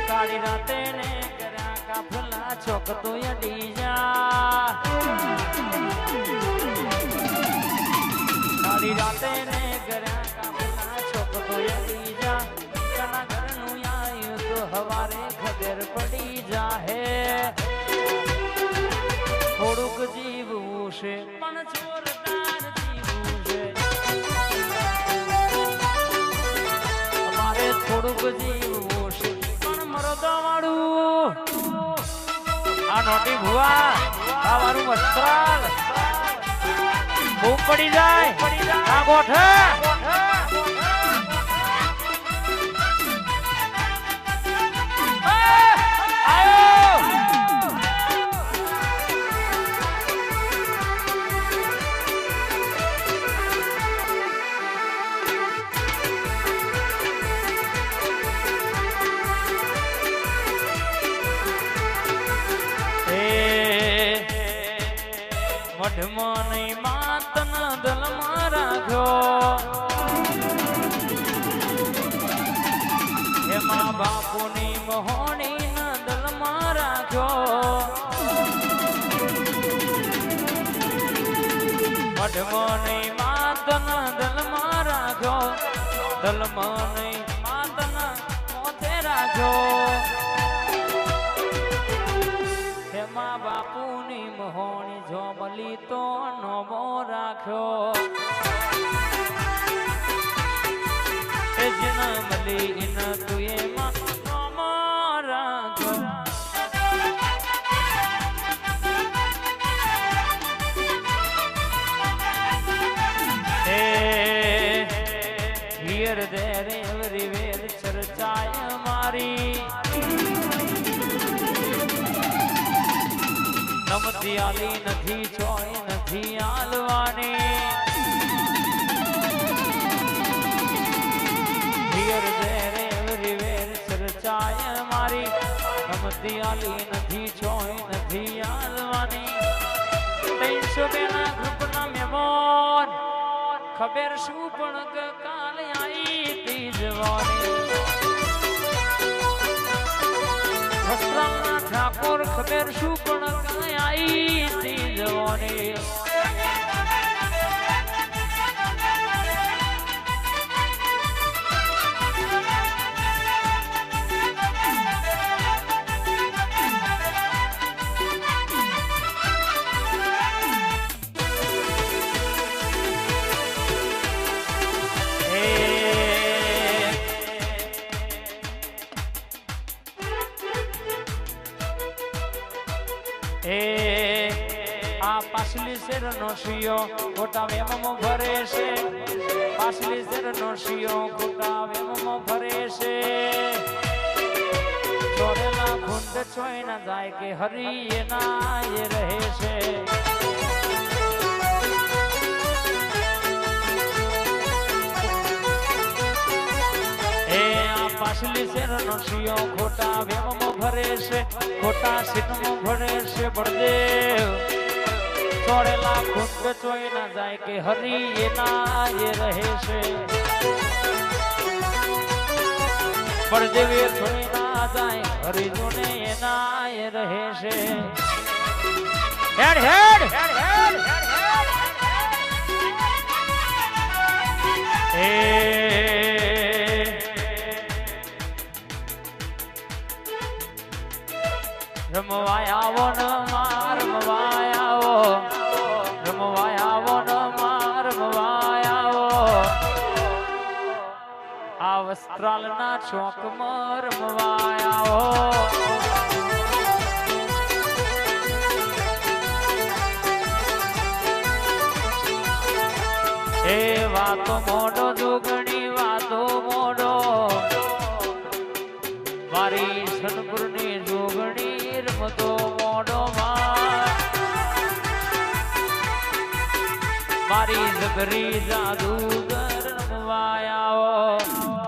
કાળી રાતે ને કર્યા કાફલા ચોક તો અડી જા કાળી રાતે ને કર્યા કાફલા ચોક તો અડી જા કના ઘરનું આયું તો હવારે ખબર પડી જાહે થોડુંક જીવવું છે પણ જોરદાર જીવવું છે અમારે થોડુંક જીવવું છે પણ મરદા વાળું આ નોટી ભુવા આ મારું વસ્ત્રાલ ખૂબ પડી જાય આ ગોઠે મઢમાં નહીં માતના દલમાં રાખ્યો એમાં બાપુની મોહણી ના દલમાં રાખ્યો મઢમાં નહીં માતના દલમાં રાખ્યો દલમાં નહીં માતના મોથે રાખ્યો એમાં બાપુની મોહણી જોમલી તો નમો રાખ્યો એ જન્મલી ઇન તું એમાં નમો રાખ્યો હિયર દેર એવરી વેર ચર્ચાય મારી નમતી આલી નથી ચોય નથી આલવાની હિયર દેર એવરી વેર ચર્ચાય મારી નમતી આલી નથી ચોય નથી આલવાની 300 ના ગ્રુપના મહેમાન ખબર શું પણ કાલે આવી તી જવાની વસ્ત્રાલના ઠાકોર ખબર શું પણ કાંઈ આવી તી જવાની આ પાછલી શેરનો શિયો ખોટા વેમમાં ભરે છે પાછલી શેરનો શિયો ખોટા વેમમાં ભરે છે ચોરેલા ખુંડ ચોઈ ના જાય કે હરી એના એ રહે છે પાછલી શેરનો શિયો ખોટા વેમમાં ભરે છે ખોટા સીટમાં ભરે છે બળદેવ ચોરેલા ખુંડ ચોઈ ના જાય કે હરી એના એ રહે છે બળદેવ એ ચોઈ ના જાય હરી જોને એના એ રહે છે હેડ હેડ રમવાય આવો ન માર રમવાય આવો રમવાય આવો ન માર રમવાય આવો આ વસ્ત્રાલના ચોકમાં રમવાય આવો એ વાતો મોઢો જોગણી વાતો મોઢો મારી સનપુરની જોગણી રમતો મોઢો મારી જબરી જાદુગર રમવાય આવો